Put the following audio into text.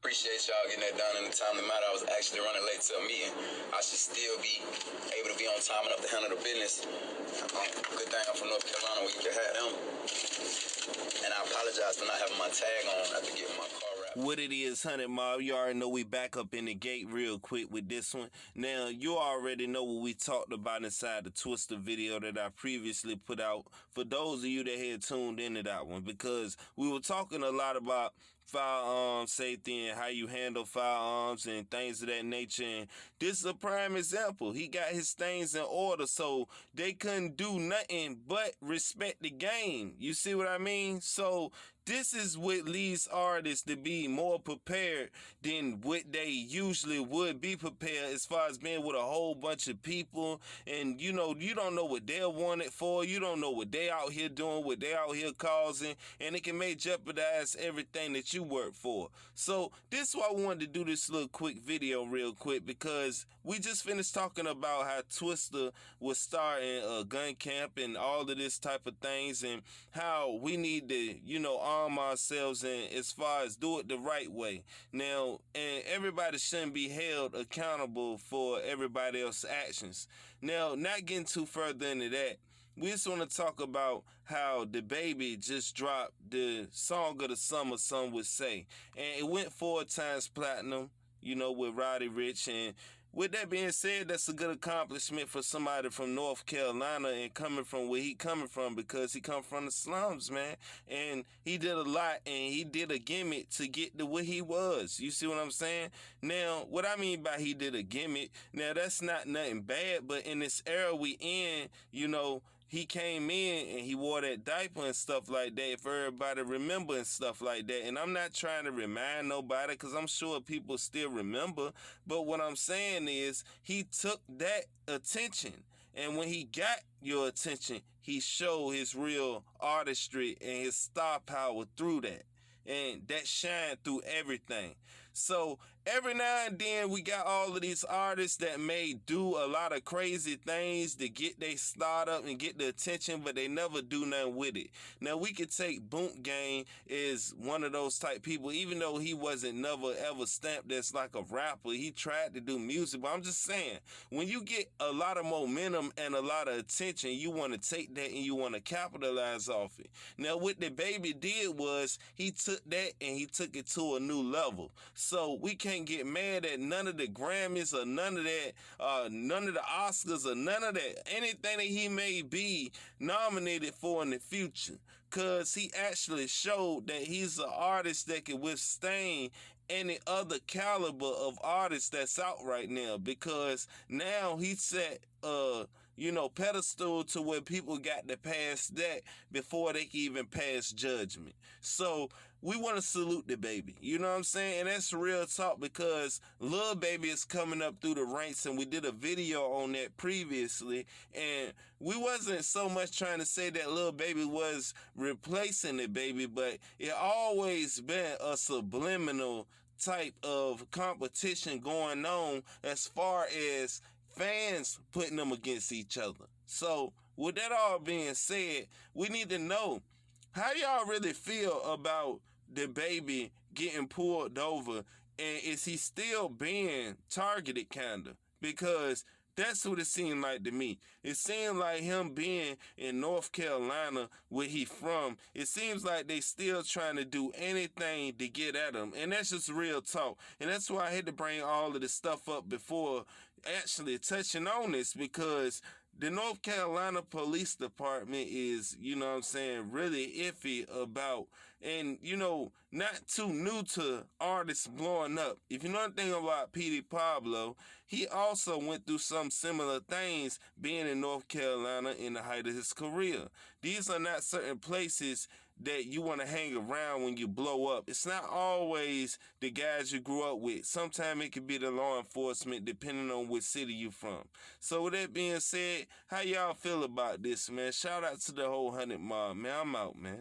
Appreciate y'all getting that done in the time that matter. I was actually running late to a meeting. I should still be able to be on time enough to handle the business. Good thing I'm from North Carolina where you can have them. And I apologize for not having my tag on after getting my car wrapped. What it is, 100 Mob, you already know we back up in the gate real quick with this one. Now, you already know what we talked about inside the Twister video that I previously put out. For those of you that had tuned into that one, because we were talking a lot about firearm safety and how you handle firearms and things of that nature. And this is a prime example. He got his things in order, so they couldn't do nothing but respect the game. You see what I mean? So this is what leads artists to be more prepared than what they usually would be prepared, as far as being with a whole bunch of people. And, you know, you don't know what they're wanted for. You don't know what they out here doing, what they out here causing. And it can may jeopardize everything that you work for. So this is why I wanted to do this little quick video real quick, because we just finished talking about how Twister was starting a gun camp and all of this type of things, and how we need to, you know, arm ourselves and as far as do it the right way. Now, and everybody shouldn't be held accountable for everybody else's actions. Now, not getting too further into that, we just want to talk about how DaBaby just dropped the song of the summer, some would say. And it went 4 times platinum, you know, with Roddy Ricch. And with that being said, that's a good accomplishment for somebody from North Carolina and coming from where he coming from, because he come from the slums, man. And he did a lot, and he did a gimmick to get to where he was. You see what I'm saying? Now, what I mean by he did a gimmick, now that's not nothing bad, but in this era we in, you know, he came in and he wore that diaper and stuff like that, if everybody remember and stuff like that. And I'm not trying to remind nobody, because I'm sure people still remember. But what I'm saying is he took that attention. And when he got your attention, he showed his real artistry and his star power through that. And that shined through everything. So every now and then we got all of these artists that may do a lot of crazy things to get their start up and get the attention, but they never do nothing with it. Now we could take Boot Gang as one of those type people, even though he wasn't never ever stamped as like a rapper. He tried to do music, but I'm just saying, when you get a lot of momentum and a lot of attention, you want to take that and you want to capitalize off it. Now what DaBaby did was he took that and he took it to a new level. So we can't get mad at none of the Grammys or none of that, none of the Oscars or none of that, anything that he may be nominated for in the future, because he actually showed that he's an artist that can withstand any other caliber of artists that's out right now, because now he set you know, pedestal to where people got to pass that before they can even pass judgment. So we want to salute DaBaby, you know what I'm saying? And that's real talk, because Lil Baby is coming up through the ranks, and we did a video on that previously, and we wasn't so much trying to say that Lil Baby was replacing DaBaby, but it always been a subliminal type of competition going on as far as fans putting them against each other. So with that all being said, we need to know, how y'all really feel about DaBaby getting pulled over, and is he still being targeted kinda? Because that's what it seemed like to me. It seemed like him being in North Carolina, where he from, it seems like they still trying to do anything to get at him. And that's just real talk. And that's why I had to bring all of this stuff up before actually touching on this, because the North Carolina Police Department is, you know what I'm saying, really iffy about, and, you know, not too new to artists blowing up. If you know anything about P.D. Pablo, he also went through some similar things being in North Carolina in the height of his career. These are not certain places that you want to hang around when you blow up. It's not always the guys you grew up with. Sometimes it could be the law enforcement, depending on which city you from. So with that being said, how y'all feel about this, man? Shout out to the whole 100 Mob, man. I'm out, man.